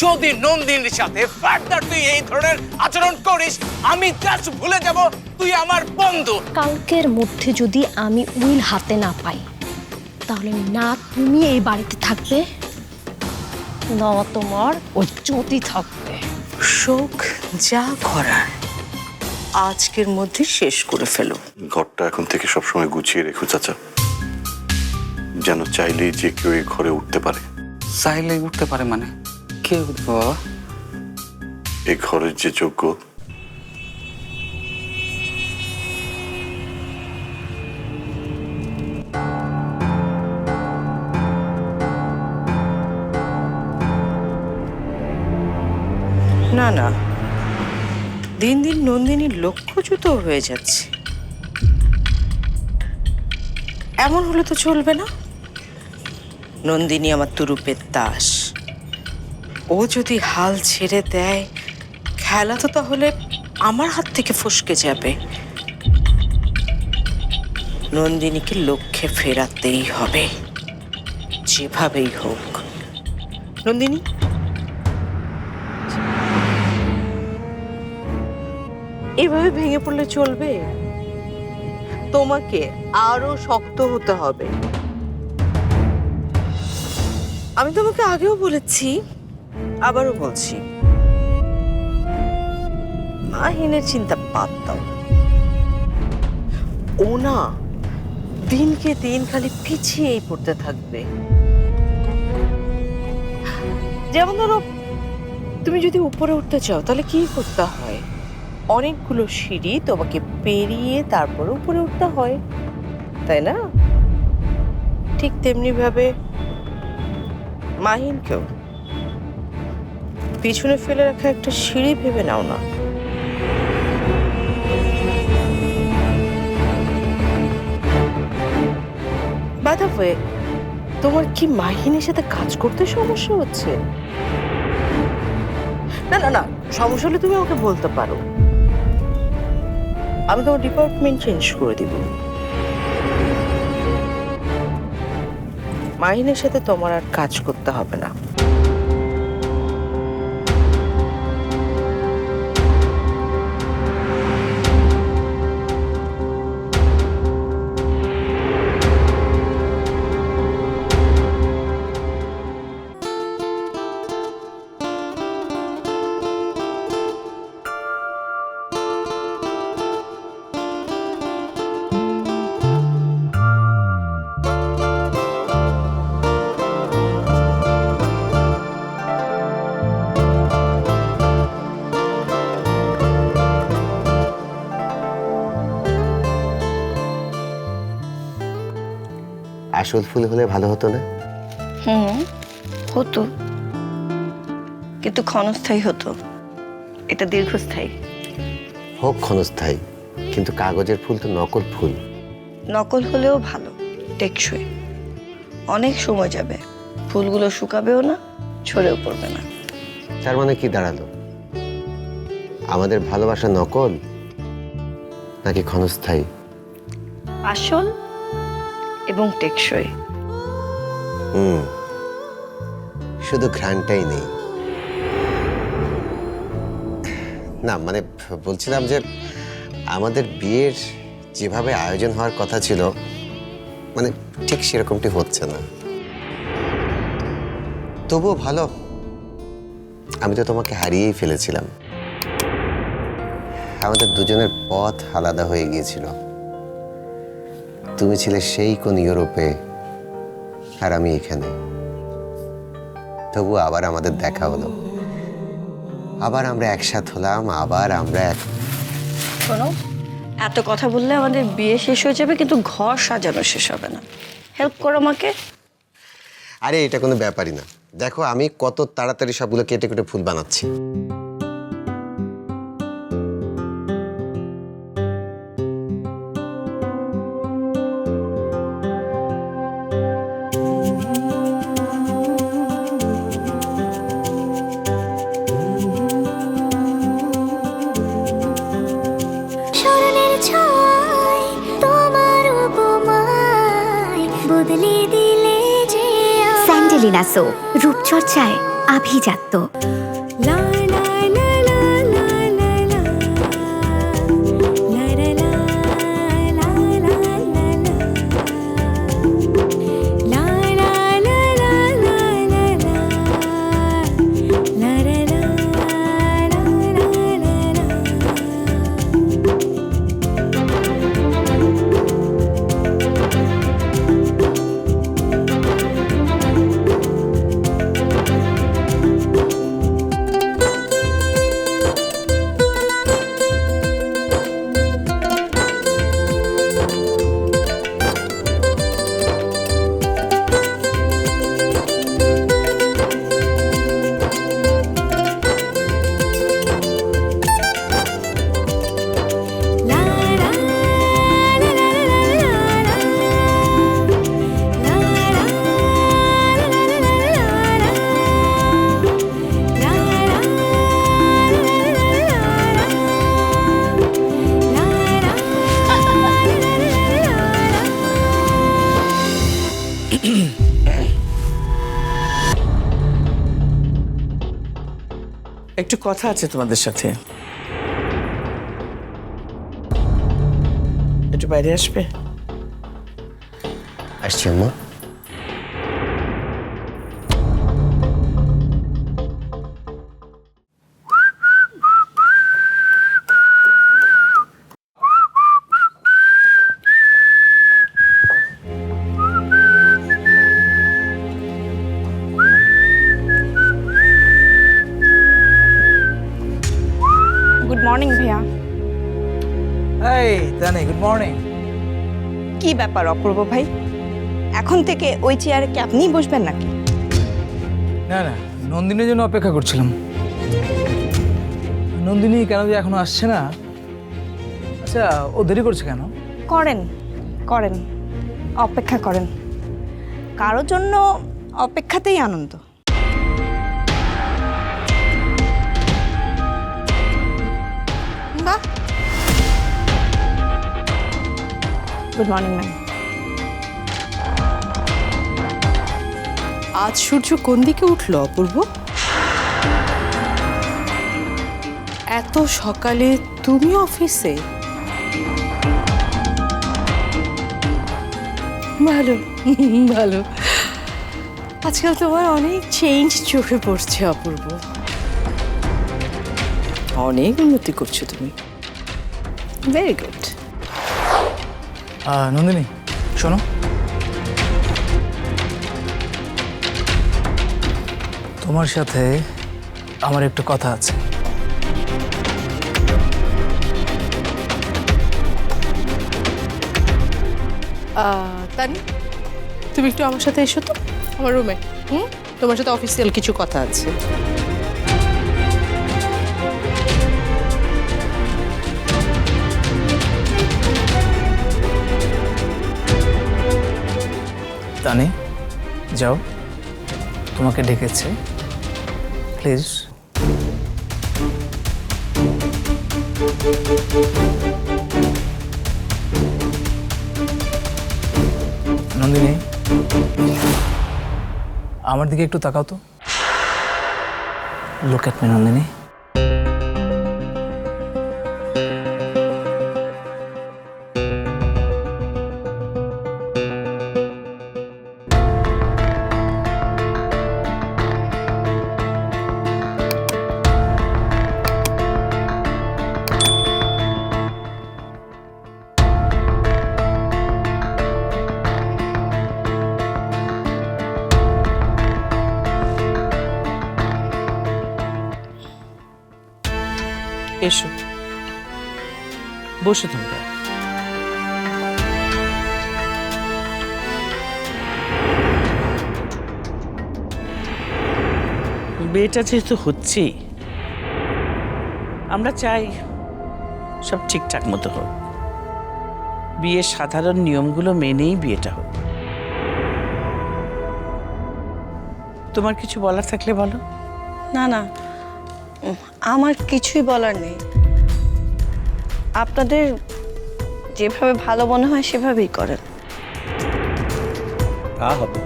যদি নন্দিনীর সাথে ফার্দার তুই এই ধরনের আচরণ করিস, আমি জাস্ট ভুলে যাব তুই আমার বন্ধু। কালকের মধ্যে যদি আমি উইল হাতে না পাই, তাহলে না তুমি এই বাড়িতে থাকবে, না তোমার ওই জ্যোতি থাকবে। শোক যা করার আজকের মধ্যে শেষ করে ফেলো। ঘরটা এখন থেকে সবসময় গুছিয়ে রেখো চাচা, যেন চাইলেই যে কেউ এই ঘরে উঠতে পারে। চাইলে উঠতে পারে মানে কে উঠবে বাবা? এই ঘরের যে যোগ্য। না না, দিন দিন নন্দিনীর লক্ষ্যচ্যুত হয়ে যাচ্ছে। এমন হলে তো চলবে না। নন্দিনী আমার তুরুপের দাস, ও যদি হাল ছেড়ে দেয়, খেলা তো তাহলে আমার হাত থেকে ফসকে যাবে। নন্দিনীকে লক্ষ্যে ফেরাতেই হবে, যেভাবেই হোক। নন্দিনী, এভাবে ভেঙে পড়লে চলবে? তোমাকে আরো শক্ত হতে হবে। আমি তোমাকে আগেও বলেছি, আবারও বলছি, মাহিনের চিন্তা বাদ দাও। ও না দিনকে দিন খালি পিছিয়েই পড়তে থাকবে। যেমন ধরো, তুমি যদি উপরে উঠতে চাও তাহলে কি করতে হয়? অনেকগুলো সিঁড়ি তোমাকে পেরিয়ে তারপর উপরে উঠতে হয়, তাই না? ঠিক তেমনি ভাবে মাহিনকেও পিছনে ফেলে রাখা একটা সিঁড়ি ভেবে নাও না। বাধা হয়ে তোমার কি মাহিনের সাথে কাজ করতে সমস্যা হচ্ছে? না না না, সমস্যা হলে তুমি আমাকে বলতে পারো, আমি তোমার ডিপার্টমেন্ট চেঞ্জ করে দিব। মাহিনের সাথে তোমার আর কাজ করতে হবে না। আসল ফুল হলে ভালো হতো না? হতো, কিন্তু ক্ষণস্থায়ী হতো, এটা দীর্ঘস্থায়ী। হোক ক্ষণস্থায়ী, কিন্তু কাগজের ফুল তো নকল ফুল। নকল হলেও ভালো, টেকসই। অনেক সময় যাবে, ফুলগুলো শুকাবেও না, ঝরেও পড়বে না। তার মানে কি দাঁড়ালো? আমাদের ভালোবাসা নকল নাকি ক্ষণস্থায়ী? আসল এবং টেকসই। শুধু ঘ্রাণটাই নেই। না মানে বলছিলাম যে আমাদের বিয়ের যেভাবে আয়োজন হওয়ার কথা ছিল, মানে ঠিক সেরকমটি হচ্ছে না। তবুও ভালো, আমি তো তোমাকে হারিয়েই ফেলেছিলাম। আমাদের দুজনের পথ আলাদা হয়ে গিয়েছিল। তুমি ছিলে সেই কোন ইউরোপে, আর আমি এখানে। তবু আবার আমাদের দেখা হলো, আবার আমরা একসাথ হলাম, আবার আমরা শোনো, এত কথা বললে আমাদের বিয়ে শেষ হয়ে যাবে, কিন্তু ঘর সাজানো শেষ হবে না। হেল্প করো আমাকে। আরে এটা কোনো ব্যাপারই না। দেখো আমি কত তাড়াতাড়ি সবগুলো কেটে কেটে ফুল বানাচ্ছি। বদলে দিলে যে স্পাইরুলিনা সোপ, রূপচর্চায় আভিজাত্য। একটু কথা আছে তোমাদের সাথে, একটু বাইরে আসবে? আসছি আম্মা। গুড মর্নিং ভাইয়া। এই তানি, গুড মর্নিং। কি ব্যাপার অপূর্ব ভাই, এখন থেকে ওই চেয়ারে কি আপনিই বসবেন নাকি? না না, নন্দিনীর জন্য অপেক্ষা করছিলাম। নন্দিনী কেন যে এখনো আসছে না? আচ্ছা, ও দেরি করছে কেন? করেন করেন, অপেক্ষা করেন, কারোর জন্য অপেক্ষাতেই আনন্দ। বাহ, গুড মর্নিং ম্যাম। আজ সূর্য কোন দিকে উঠলো অপূর্ব? এত সকালে তুমি অফিসে? ভালো ভালো, আজকাল তোমার অনেক চেঞ্জ চোখে পড়ছে অপূর্ব, অনেক উন্নতি করছো তুমি। Very good. নন্দিনী শোনো, তোমার সাথে আমার একটু কথা আছে। তানি, তুমি একটু আমার সাথে এসো তো আমার রুমে। তোমার সাথে অফিসিয়াল কিছু কথা আছে। তানি যাও, তোমাকে ডেকেছে, প্লিজ। নন্দিনী, আমার দিকে একটু তাকাও তো। Look at me Nandini. এসো, বসে তোমরা। বিয়েটা যেহেতু হচ্ছে, আমরা চাই সব ঠিকঠাক মতো হোক, বিয়ের সাধারণ নিয়মগুলো মেনেই বিয়েটা হোক। তোমার কিছু বলার থাকলে বলো। না না, আমার কিছুই বলার নেই। আপনাদের যেভাবে ভালো মনে হয় সেভাবেই করেন। তা হবে,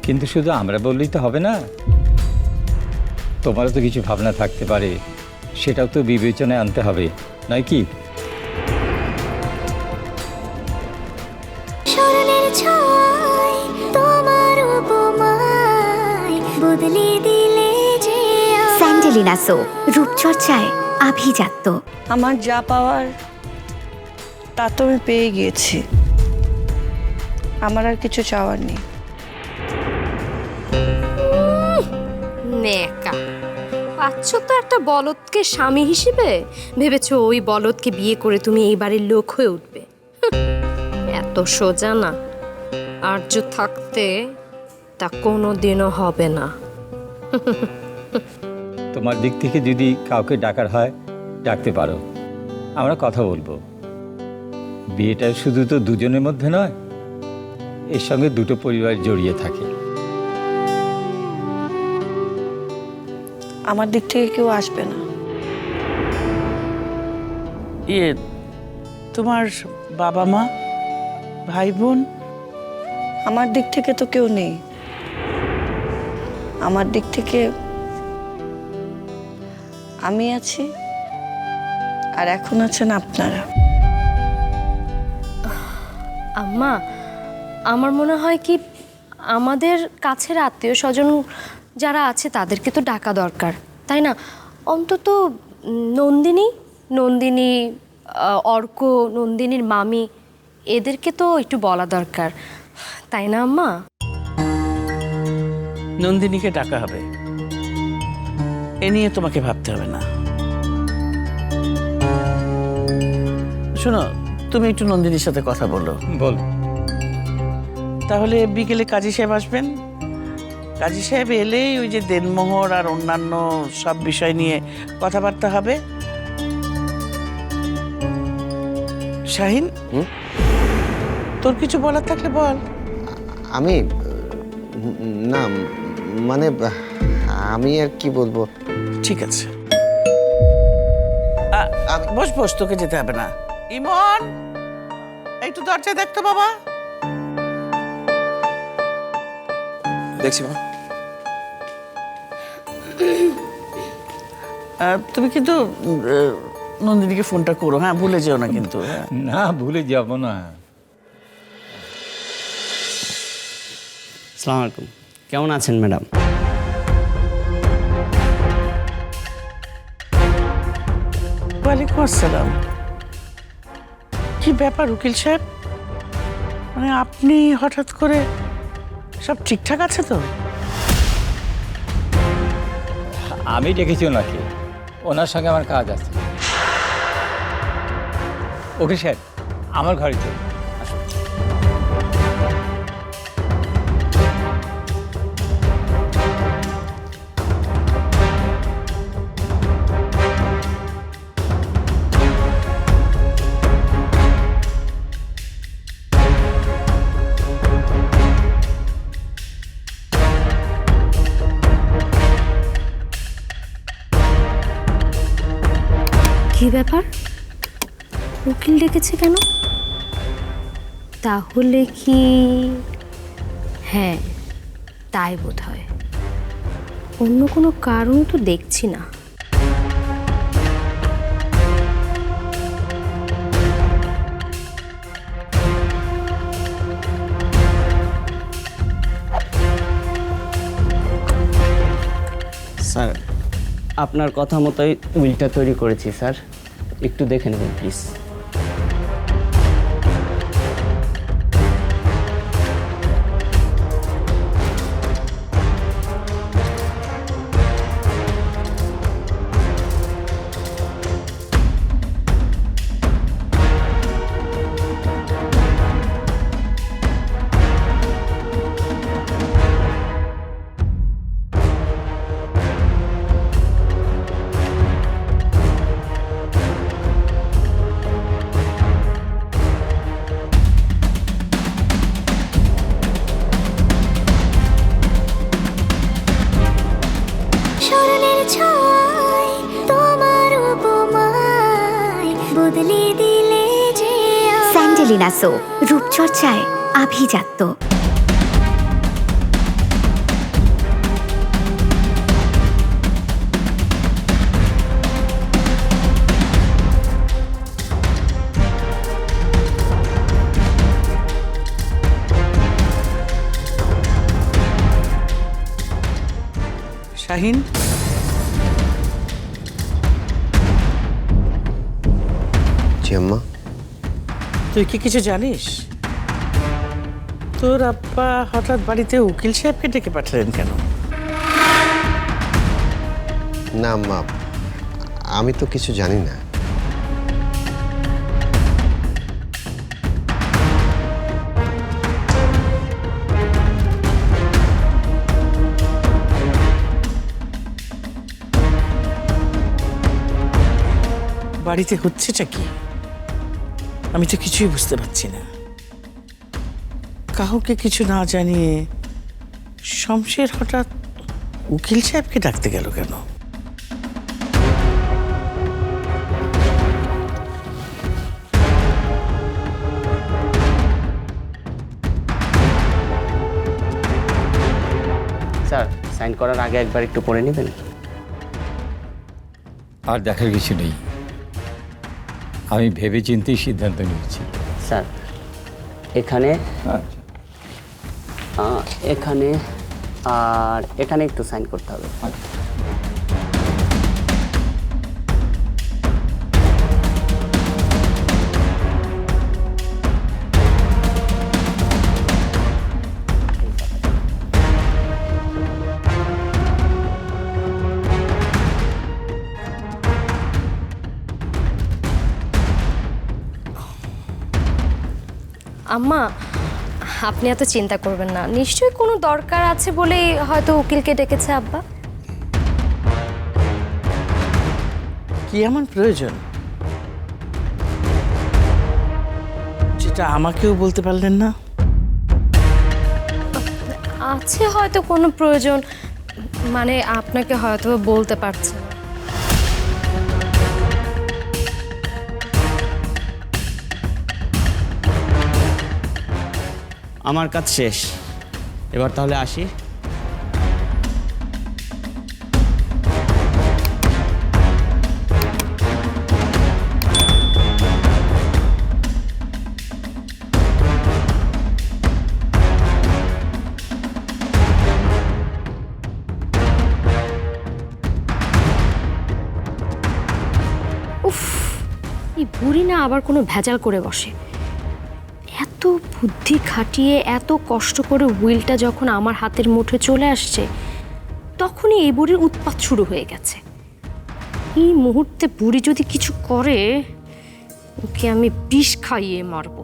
কিন্তু শুধু আমরা বললেই তো হবে না, তোমারও তো কিছু ভাবনা থাকতে পারে, সেটাও তো বিবেচনায় আনতে হবে, নয় কি? স্মরণের ছয় তোমার উপমায় বদলে দিলে যে স্যান্ডেলিনা সো, রূপচর্চায় আভিজাত্য। আমার যা পাওয়ার তা তো আমি পেয়ে গিয়েছি, আমার আর কিছু চাওয়ার নেই। নেকা পাচ্ছ তো একটা বলদকে স্বামী হিসেবে, ভেবেছো ওই বলদকে বিয়ে করে তুমি এই বাড়ির লোক হয়ে উঠবে? এত সোজা না, আর্য থাকতে তা কোনো দিনও হবে না। তোমার দিক থেকে যদি কাউকে ডাকার হয় ডাকতে পারো, আমরা কথা বলবো। বিয়েটা শুধু তো দুজনের মধ্যে নয়, এর সঙ্গে দুটো পরিবার জড়িয়ে থাকে। আমার দিক থেকে কেউ আসবে না। তোমার বাবা মা, ভাই বোন? আমার দিক থেকে তো কেউ নেই, আমার দিক থেকে আমি আছি, আর এখন আছেন আপনারা। আম্মা, আমার মনে হয় কি আমাদের কাছের আত্মীয় স্বজন যারা আছে তাদেরকে তো ডাকা দরকার, তাই না? অন্তত নন্দিনী, অর্ক, নন্দিনীর মামি, এদেরকে তো একটু বলা দরকার, তাই না আম্মা? নন্দিনীকে ডাকা হবে, এ নিয়ে তোমাকে ভাবতে হবে না। শোনো, তুমি একটু নন্দিনীর সাথে কথা বলো। বল। তাহলে বিকেলে কাজী সাহেব আসবেন। কাজী সাহেব এলেই ওই যে দেনমোহর আর অন্যান্য সব বিষয় নিয়ে কথাবার্তা হবে। শাহিন, তোর কিছু বলার থাকলে বল। আমি না, মানে আমি আর কি বলবো। ঠিক আছে, বস বস, তোকে যেতে হবে না। ইমন, একটু দরজায় দেখতো বাবা। দেখছি মা। তুমি কিন্তু নন্দিনীকে ফোনটা করো, হ্যাঁ, ভুলে যেও না কিন্তু। না, ভুলে যাব না। আসসালামু আলাইকুম, কেমন আছেন ম্যাডাম? ওয়ালাইকুম আসসালাম। কি ব্যাপার উকিল সাহেব, মানে আপনি হঠাৎ করে, সব ঠিকঠাক আছে তো? আমি ডেকেছি ওনাকে, ওনার সঙ্গে আমার কাজ আছে। ওকে স্যার, আমার ঘরে চল। কি ব্যাপার, উকিল ডেকেছে কেন? তাহলে কি? হ্যাঁ, তাই বোধ হয়, অন্য কোনো কারণ তো দেখছি না। স্যার, আপনার কথা মতোই উইলটা তৈরি করেছি স্যার, একটু দেখে নেবেন প্লিজ। স্মরণের ছয় তোমার উপমায় বদলে দিলে যে স্যান্ডেলিনা সো, রূপচর্চায় আভিজাত্য। শাহিন, জি আম্মা। তুই কি কিছু জানিস? তোর আব্বা হঠাৎ বাড়িতে উকিল সাহেবকে ডেকে পাঠালেন কেন? না আম্মা, আমি তো কিছু জানি না। বাড়িতে হচ্ছেটা কি? আমি তো কিছুই বুঝতে পারছি না। কাউকে কিছু না জানিয়ে শমশের হঠাৎ উকিল সাহেবকে ডাকতে গেল কেন? স্যার, সাইন করার আগে একবার একটু পড়ে নেবেন? আর দেখার কিছু নেই, আমি ভেবে চিন্তেই সিদ্ধান্ত নিয়েছি। স্যার, এখানে এখানে আর এখানে একটু সাইন করতে হবে। আম্মা, আপনি এত চিন্তা করবেন না, নিশ্চয়ই কোনো দরকার আছে বলেই হয়তো উকিলকে ডেকেছে আব্বা। কি এমন প্রয়োজন যেটা আমাকেও বলতে পারলেন না? আছে হয়তো কোনো প্রয়োজন, মানে আপনাকে হয়তো বলতে পারছে না। আমার কাজ শেষ, এবার তাহলে আসি। উফ, এই বুড়ি না আবার কোনো ভেজাল করে বসে। এত বুদ্ধি খাটিয়ে এত কষ্ট করে হুইলটা যখন আমার হাতের মুঠে চলে আসছে, তখনই এই বুড়ির উৎপাত শুরু হয়ে গেছে। এই মুহূর্তে বুড়ি যদি কিছু করে, ওকে আমি বিষ খাইয়ে মারবো।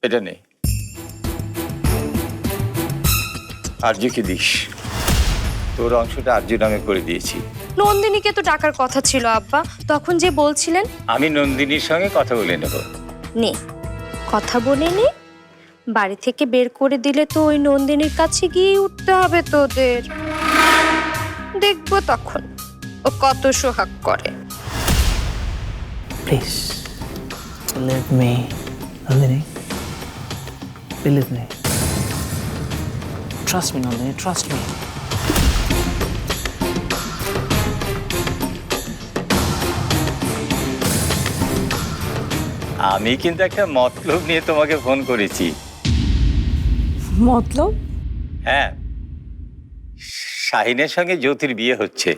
এটা নেই, আরজুকে দিস। তোর অংশটা আরজু নামে করে দিয়েছি। নন্দিনীকে তো টাকার কথা ছিল আব্বা, তখন যে বলছিলেন। আমি নন্দিনীর সঙ্গে কথা বলে নেব। নে, কথা বলে নে। বাড়ি থেকে বের করে দিলে তো ওই নন্দিনীর কাছে গিয়ে উঠতে হবে তোদের। দেখবো তখন ও কত সোহাগ করে। Please leave me Nandini, believe me, trust me Nandini, trust me. আমি কিন্তু একটা মতলব নিয়ে তোমাকে ফোন করেছি। মতলব? হ্যাঁ, শাহিনের সঙ্গে জ্যোতির বিয়ে হচ্ছে।